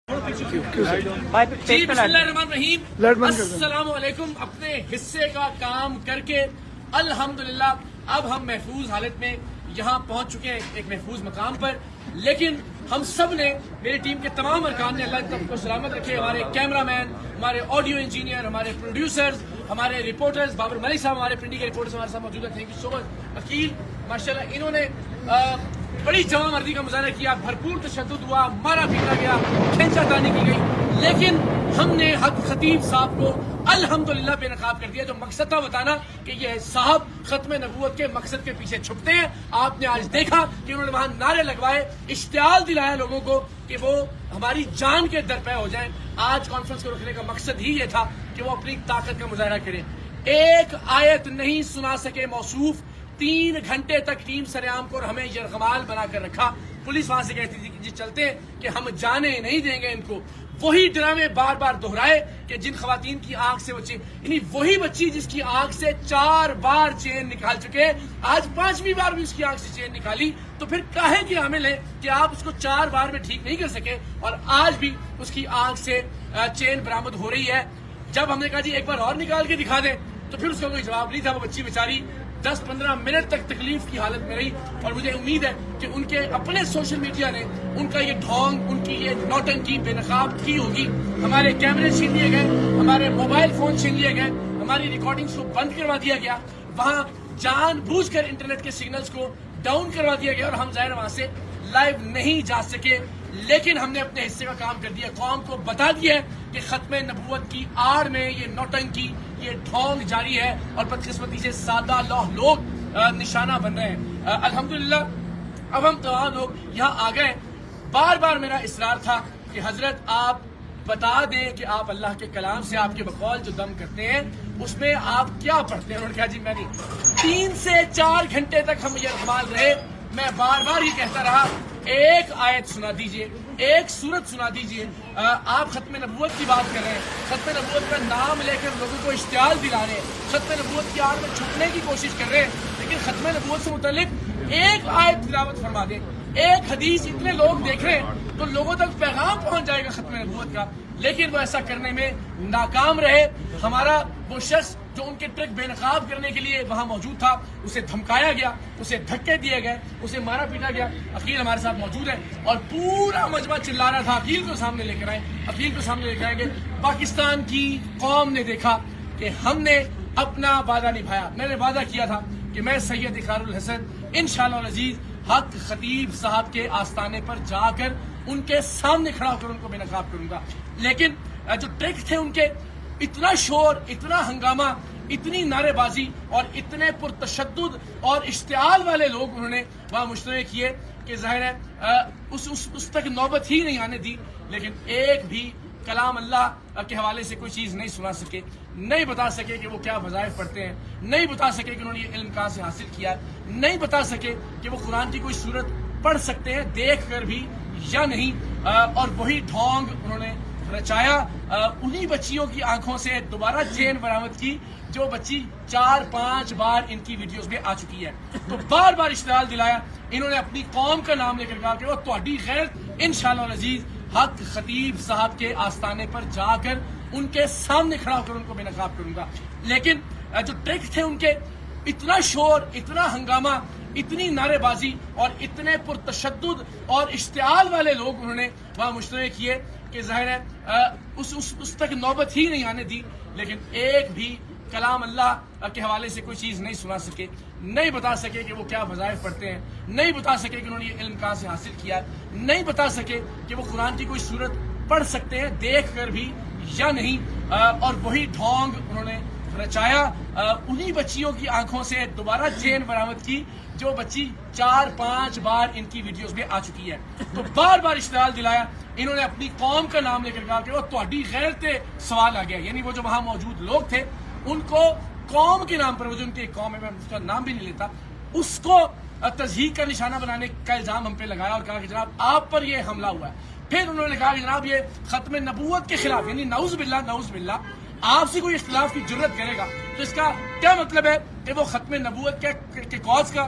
جی بسم اللہ الرحمن الرحیم، السلام علیکم۔ اپنے حصے کا کام کر کے الحمدللہ اب ہم محفوظ حالت میں یہاں پہنچ چکے ہیں، ایک محفوظ مقام پر۔ لیکن ہم سب نے، میری ٹیم کے تمام ارکان نے، اللہ کو سلامت رکھے، ہمارے کیمرہ مین، ہمارے آڈیو انجینئر، ہمارے پروڈیوسرز، ہمارے رپورٹرز، بابر ملک صاحب ہمارے پنڈی کے رپورٹرز ہمارے ساتھ موجود ہیں، تھینک یو سو مچ۔ عقیل ماشاءاللہ انہوں نے بڑی جواں مردی کا مظاہرہ کیا، بھرپور تشدد ہوا، مارا پیٹا گیا، کھینچا تانی کی گئی، لیکن ہم نے حق خطیب صاحب کو الحمدللہ بے نقاب کر دیا۔ جو مقصد تھا بتانا کہ یہ صاحب ختم نبوت کے مقصد کے پیچھے چھپتے ہیں، آپ نے آج دیکھا کہ انہوں نے وہاں نعرے لگوائے، اشتعال دلایا لوگوں کو کہ وہ ہماری جان کے درپے ہو جائیں۔ آج کانفرنس کو رکھنے کا مقصد ہی یہ تھا کہ وہ اپنی طاقت کا مظاہرہ کریں۔ ایک آیت نہیں سنا سکے موصوف، 3 گھنٹے تک ٹیم سریام کو اور ہمیں یرغمال بنا کر رکھا۔ پولیس وہاں سے کہتی تھی کہ جی چلتے ہیں کہ ہم جانے نہیں دیں گے ان کو۔ وہی ڈرامے بار بار دہرائے کہ جن خواتین کی آنکھ سے بچی، یعنی وہی بچی جس کی آنکھ سے 4 بار چین نکال چکے، آج 5ویں بار بھی اس کی آنکھ سے چین نکالی، تو پھر کاہے کی حامل ہے کہ آپ اس کو 4 بار میں ٹھیک نہیں کر سکے اور آج بھی اس کی آنکھ سے چین برآمد ہو رہی ہے۔ جب ہم نے کہا جی ایک بار اور نکال کے دکھا دیں تو پھر اس کا کوئی جواب نہیں تھا۔ وہ بچی بیچاری 10-15 منٹ تک تکلیف کی حالت میں رہی، اور مجھے امید ہے کہ ان کے اپنے سوشل میڈیا نے ان کا یہ ڈھونگ، ان کی یہ نوٹنکی بے نقاب کی ہوگی۔ ہمارے کیمرے چھین لیے گئے، ہمارے موبائل فون چھین لیے گئے، ہماری ریکارڈنگز کو بند کروا دیا گیا، وہاں جان بوجھ کر انٹرنیٹ کے سگنلز کو ڈاؤن کروا دیا گیا، اور ہم ظاہر وہاں سے لائیو نہیں جا سکے۔ لیکن ہم نے اپنے حصے کا کام کر دیا، قوم کو بتا دیا ہے کہ ختم نبوت کی آڑ میں یہ نوٹنکی، یہ ڈھونگ جاری ہے، اور بدقسمتی سے سادہ لوگ نشانہ بن رہے ہیں۔ الحمدللہ اب ہم تمام لوگ یہاں آ گئے۔ بار بار میرا اصرار تھا کہ حضرت آپ بتا دیں کہ آپ اللہ کے کلام سے، آپ کے بقول جو دم کرتے ہیں اس میں آپ کیا پڑھتے ہیں۔ انہوں نے کہا جی میں نہیں۔ 3 سے 4 گھنٹے تک ہم یہ اقبال رہے، میں بار بار یہ کہتا رہا ایک آیت سنا دیجئے، ایک سورت سنا دیجئے۔ آپ ختم نبوت کی بات کر رہے ہیں، ختم نبوت کا نام لے کر لوگوں کو اشتعال دلا رہے ہیں، ختم نبوت کی آڑ میں چھپنے کی کوشش کر رہے ہیں، لیکن ختم نبوت سے متعلق ایک آیت تلاوت فرما دیں، ایک حدیث۔ اتنے لوگ دیکھ رہے ہیں تو لوگوں تک پیغام پہنچ جائے گا ختم نبوت کا، لیکن وہ ایسا کرنے میں ناکام رہے۔ ہمارا وہ شخص جو ان کے ٹرک بے نقاب کرنے کے لیے وہاں موجود تھا، اسے دھمکایا گیا، اسے دھکے دیے گئے، اسے مارا پیٹا گیا۔ عقیل ہمارے ساتھ موجود ہے اور پورا مجمع چلا رہا تھا عقیل کو سامنے لے کر آئیں، عقیل کو سامنے لے کر آئیں گے۔ پاکستان کی قوم نے دیکھا کہ ہم نے اپنا وعدہ نبھایا۔ میں نے وعدہ کیا تھا کہ میں سید اقرار الحسن انشاءاللہ العزیز حق خطیب صاحب کے آستانے پر جا کر ان کے سامنے کھڑا ہو کر ان کو بے نقاب کروں گا، لیکن جو ٹرک تھے ان کے، اتنا شور، اتنا ہنگامہ، اتنی نعرے بازی اور اتنے پرتشدد اور اشتعال والے لوگ انہوں نے وہاں مشترے کیے کہ ظاہر ہے اس تک نوبت ہی نہیں آنے دی۔ لیکن ایک بھی کلام اللہ کے حوالے سے کوئی چیز نہیں سنا سکے، نہیں بتا سکے کہ وہ کیا وظائف پڑھتے ہیں، نہیں بتا سکے کہ انہوں نے یہ علم کہاں سے حاصل کیا، نہیں بتا سکے کہ وہ قرآن کی کوئی صورت پڑھ سکتے ہیں دیکھ کر بھی یا نہیں۔ اور وہی ڈھونگ انہوں نے رچایا، انہی بچیوں کی آنکھوں سے دوبارہ چین برآمد کی جو بچی 4-5 بار ان کی ویڈیوز میں آ چکی ہے۔ تو بار بار اشتعال دلایا، انہوں نے اپنی قوم کا نام لے کر کہا کہ وہ تہاڈی غیرت انشاءاللہ العزیز حق خطیب صاحب کے آستانے پر جا کر ان کے سامنے کھڑا ہو کر ان کو بے نقاب کروں گا، لیکن جو ٹرک تھے ان کے، اتنا شور، اتنا ہنگامہ، اتنی نعرے بازی اور اتنے پرتشدد اور اشتعال والے لوگ انہوں نے وہاں مشترے کیے کہ ظاہر ہے اس تک نوبت ہی نہیں آنے دی۔ لیکن ایک بھی کلام اللہ کے حوالے سے کوئی چیز نہیں سنا سکے، نہیں بتا سکے کہ وہ کیا وظائف پڑھتے ہیں، نہیں بتا سکے کہ انہوں نے یہ علم کہاں سے حاصل کیا، نہیں بتا سکے کہ وہ قرآن کی کوئی صورت پڑھ سکتے ہیں دیکھ کر بھی یا نہیں۔ اور وہی ڈھونگ انہوں نے رچایا، انہی بچیوں کی آنکھوں سے دوبارہ چین برآمد کی جو بچی 4-5 بار ان کی ویڈیوز میں آ چکی ہے۔ تو بار بار اشتعال دلایا، انہوں نے اپنی قوم کا نام لے کر کہا کہ وہ تہاڈی غیرت سوال آ گیا، یعنی وہ جو وہاں موجود لوگ تھے ان کو قوم کے نام پر، وہ جو ان کی قوم ہے، میں اس کا نام بھی نہیں لیتا، اس کو تضحیک کا نشانہ بنانے کا الزام ہم پہ لگایا اور کہا کہ جناب آپ پر یہ حملہ ہوا ہے۔ پھر انہوں نے کہا کہ جناب یہ ختم نبوت کے خلاف، یعنی نعوذ باللہ آپ سے کوئی اختلاف کی جرت کرے گا تو اس کا کیا مطلب ہے کہ وہ ختم نبوت کے کاز کا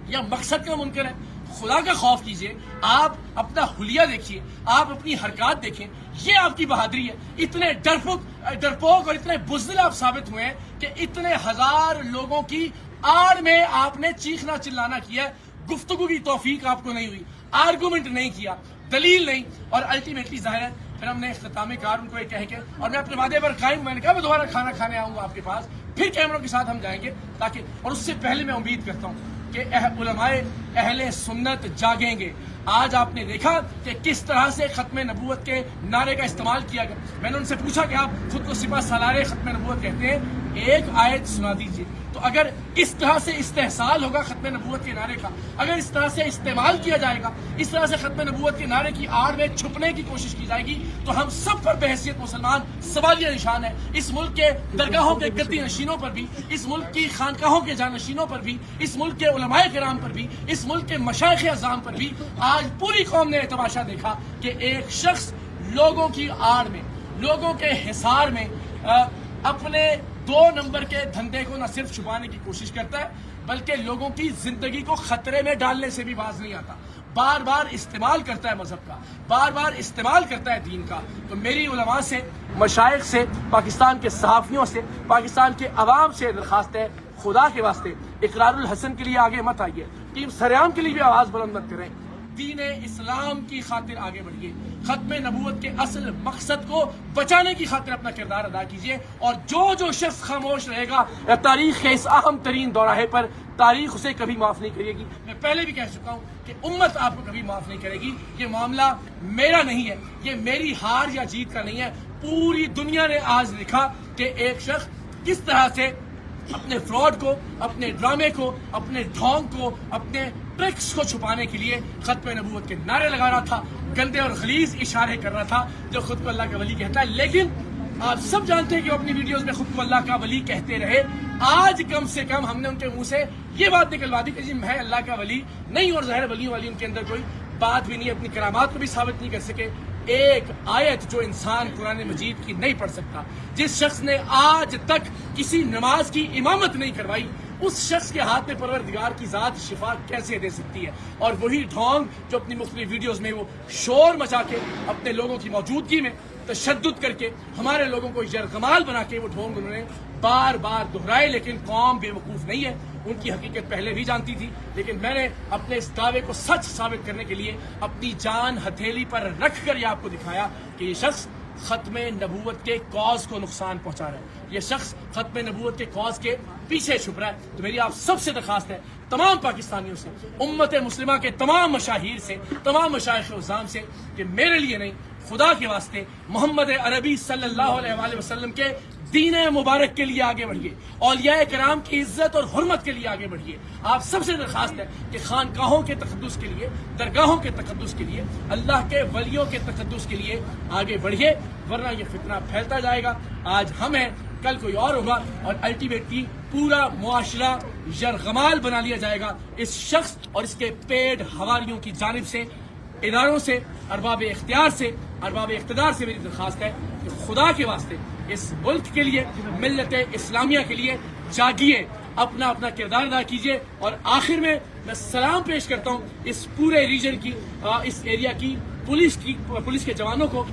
یا مقصد کا منکر ہے۔ خدا کا خوف کیجئے، آپ اپنا حلیہ دیکھیے، آپ اپنی حرکات دیکھیں، یہ آپ کی بہادری ہے۔ اتنے ڈرپوک اور اتنے بزدل آپ ثابت ہوئے ہیں کہ اتنے ہزار لوگوں کی آڑ میں آپ نے چیخنا چلانا کیا، گفتگو کی توفیق آپ کو نہیں ہوئی، آرگومنٹ نہیں کیا، دلیل نہیں، اور الٹیمیٹلی ظاہر ہے پھر ہم نے اختتام کار ان کو یہ کہہ کے، اور میں اپنے وعدے پر قائم، میں نے کہا میں دوبارہ کھانا کھانے آؤں گا آپ کے پاس، پھر کیمروں کے ساتھ ہم جائیں گے، تاکہ، اور اس سے پہلے میں امید کرتا ہوں کہ علماء اہل سنت جاگیں گے۔ آج آپ نے دیکھا کہ کس طرح سے ختم نبوت کے نعرے کا استعمال کیا گیا۔ میں نے ان سے پوچھا کہ آپ خود کو سپہ سالار ختم نبوت کہتے ہیں، ایک آیت سنا دیجیے۔ تو اگر اس طرح سے استحصال ہوگا ختم نبوت کے نعرے کا، اگر اس طرح سے استعمال کیا جائے گا، اس طرح سے ختم نبوت کے نعرے کی آڑ میں چھپنے کی کوشش کی جائے گی، تو ہم سب پر بحیثیت مسلمان سوالیہ نشان ہے۔ اس ملک کے درگاہوں کے گدی نشینوں پر بھی، اس ملک کی خانقاہوں کے جانشینوں پر بھی، اس ملک کے علماء کرام پر بھی، اس ملک کے مشائخ اعظام پر بھی آج پوری قوم نے تماشا دیکھا کہ ایک شخص لوگوں کی آڑ میں، لوگوں کے حصار میں اپنے 2 نمبر کے دھندے کو نہ صرف چھپانے کی کوشش کرتا ہے، بلکہ لوگوں کی زندگی کو خطرے میں ڈالنے سے بھی باز نہیں آتا، بار بار استعمال کرتا ہے مذہب کا، بار بار استعمال کرتا ہے دین کا۔ تو میری علماء سے، مشائخ سے، پاکستان کے صحافیوں سے، پاکستان کے عوام سے درخواست ہے، خدا کے واسطے اقرار الحسن کے لیے آگے مت آئیے، ٹیم سریام کے لیے بھی آواز بلند مت کریں، دین اسلام کی خاطر آگے بڑھیے، ختم نبوت کے اصل مقصد کو بچانے کی خاطر اپنا کردار ادا کیجیے، اور جو شخص خاموش رہے گا تاریخ کے اس اہم ترین دوراہے پر، تاریخ اسے کبھی معاف نہیں کرے گی۔ میں پہلے بھی کہہ چکا ہوں کہ امت آپ کو کبھی معاف نہیں کرے گی۔ یہ معاملہ میرا نہیں ہے، یہ میری ہار یا جیت کا نہیں ہے، پوری دنیا نے آج دیکھا کہ ایک شخص کس طرح سے اپنے فراڈ کو، اپنے ڈرامے کو، اپنے ڈھونگ کو، اپنے ٹرکس کو چھپانے کے لیے ختم نبوت کے نعرے لگا رہا تھا، گندے اور غلیظ اشارے کر رہا تھا، جو خود کو اللہ کا ولی کہتا ہے۔ لیکن آپ سب جانتے ہیں کہ وہ اپنی ویڈیوز میں خود کو اللہ کا ولی کہتے رہے۔ آج کم سے کم ہم نے ان کے منہ سے یہ بات نکلوا دی کہ جی میں اللہ کا ولی نہیں، اور ظاہر ولیوں والی ان کے اندر کوئی بات بھی نہیں، اپنی کرامات کو بھی ثابت نہیں کر سکے۔ ایک آیت جو انسان قرآن مجید کی نہیں پڑھ سکتا، جس شخص نے آج تک کسی نماز کی امامت نہیں کروائی، اس شخص کے ہاتھ میں پروردگار کی ذات شفا کیسے دے سکتی ہے؟ اور وہی ڈھونگ جو اپنی مختلف ویڈیوز میں وہ شور مچا کے، اپنے لوگوں کی موجودگی میں تشدد کر کے، ہمارے لوگوں کو یرغمال بنا کے وہ ڈھونگ انہوں نے بار بار دہرائے، لیکن قوم بے وقوف نہیں ہے، ان کی حقیقت پہلے بھی جانتی تھی۔ لیکن میں نے اپنے اس دعوے کو سچ ثابت کرنے کے لیے اپنی جان ہتھیلی پر رکھ کر یہ آپ کو دکھایا کہ یہ شخص ختم نبوت کے کاز کو نقصان پہنچا رہا ہے، یہ شخص ختم نبوت کے کاز کے پیچھے چھپ رہا ہے۔ تو میری آپ سب سے درخواست ہے، تمام پاکستانیوں سے، امت مسلمہ کے تمام مشاہیر سے، تمام مشائخ اعظام سے، کہ میرے لیے نہیں، خدا کے واسطے محمد عربی صلی اللہ علیہ وآلہ وسلم کے دین مبارک کے لیے آگے بڑھیے، اولیاء کرام کی عزت اور حرمت کے لیے آگے بڑھیے۔ آپ سب سے درخواست ہے کہ خانقاہوں کے تقدس کے لیے، درگاہوں کے تقدس کے لیے، اللہ کے ولیوں کے تقدس کے لیے آگے بڑھیے، ورنہ یہ فتنہ پھیلتا جائے گا۔ آج ہم ہیں، کل کوئی اور ہوگا، اور الٹیمیٹلی پورا معاشرہ یرغمال بنا لیا جائے گا اس شخص اور اس کے پیڈ حواریوں کی جانب سے۔ اداروں سے، ارباب اختیار سے، ارباب اقتدار سے میری درخواست ہے کہ خدا کے واسطے اس ملک کے لیے، ملت اسلامیہ کے لیے جاگیے، اپنا کردار ادا کیجیے۔ اور آخر میں سلام پیش کرتا ہوں اس پورے ریجن کی، اس ایریا کی پولیس کے جوانوں کو۔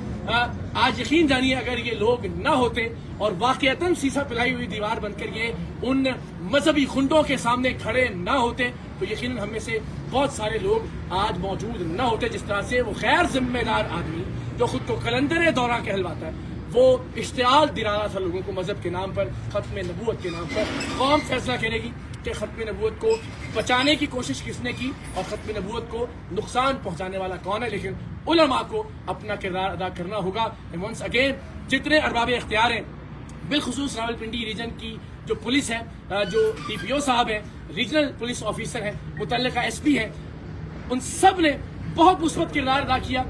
آج یقین جانیے اگر یہ لوگ نہ ہوتے اور واقعتاً سیسا پلائی ہوئی دیوار بن کر یہ ان مذہبی خنڈوں کے سامنے کھڑے نہ ہوتے، تو یقیناً ہم میں سے بہت سارے لوگ آج موجود نہ ہوتے۔ جس طرح سے وہ غیر ذمہ دار آدمی جو خود کو قلندر دوراں کہلواتا ہے، وہ اشتعال دلا رہا تھا لوگوں کو مذہب کے نام پر، ختم نبوت کے نام پر۔ قوم فیصلہ کرے گی کہ ختم نبوت کو بچانے کی کوشش کس نے کی اور ختم نبوت کو نقصان پہنچانے والا کون ہے۔ لیکن علماء کو اپنا کردار ادا کرنا ہوگا۔ ونس اگین جتنے ارباب اختیار ہیں، بالخصوص راولپنڈی ریجن کی جو پولیس ہے، جو ڈی پی او صاحب ہیں، ریجنل پولیس آفیسر ہیں، متعلقہ ایس پی ہیں، ان سب نے بہت مثبت کردار ادا کیا۔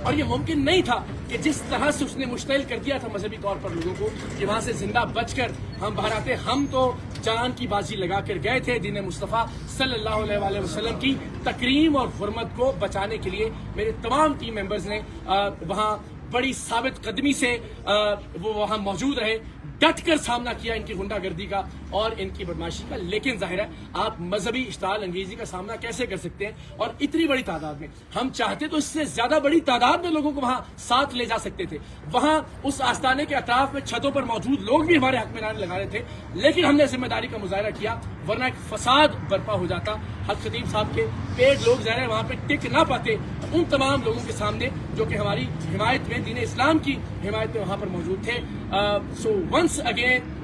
اور یہ ممکن نہیں تھا کہ جس طرح سے اس نے مشتعل کر دیا تھا مذہبی طور پر لوگوں کو، کہ وہاں سے زندہ بچ کر ہم باہر آتے۔ ہم تو جان کی بازی لگا کر گئے تھے دین مصطفیٰ صلی اللہ علیہ وآلہ وسلم کی تکریم اور حرمت کو بچانے کے لیے۔ میرے تمام ٹیم ممبرز نے وہاں بڑی ثابت قدمی سے وہ وہاں موجود رہے، ڈٹ کر سامنا کیا ان کی غنڈہ گردی کا اور ان کی بدماشی کا. لیکن ظاہر ہے آپ مذہبی اشتعال انگیزی کا سامنا کیسے کر سکتے ہیں, اور اتنی بڑی تعداد میں. ہم چاہتے تو اس سے زیادہ بڑی تعداد میں لوگوں کو وہاں ساتھ لے جا سکتے تھے. وہاں اس آستانے کے اطراف میں چھتوں پر موجود لوگ بھی ہمارے حق میں نعرے لگا رہے تھے, لیکن ہم نے ذمہ داری کا مظاہرہ کیا, ورنہ ایک فساد برپا ہو جاتا. حق خطیب صاحب کے پیٹ لوگ ظاہر ہے وہاں پہ ٹک نہ پاتے ان تمام لوگوں کے سامنے جو کہ ہماری حمایت میں, دین اسلام کی حمایت میں وہاں پر موجود تھے. سو ونس اگین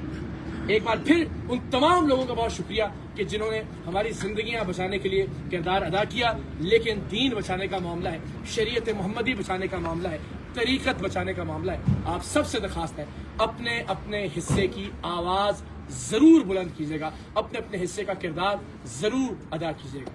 ایک بار پھر ان تمام لوگوں کا بہت شکریہ کہ جنہوں نے ہماری زندگیاں بچانے کے لیے کردار ادا کیا. لیکن دین بچانے کا معاملہ ہے, شریعت محمدی بچانے کا معاملہ ہے, طریقت بچانے کا معاملہ ہے. آپ سب سے درخواست ہے اپنے اپنے حصے کی آواز ضرور بلند کیجیے گا, اپنے اپنے حصے کا کردار ضرور ادا کیجیے گا.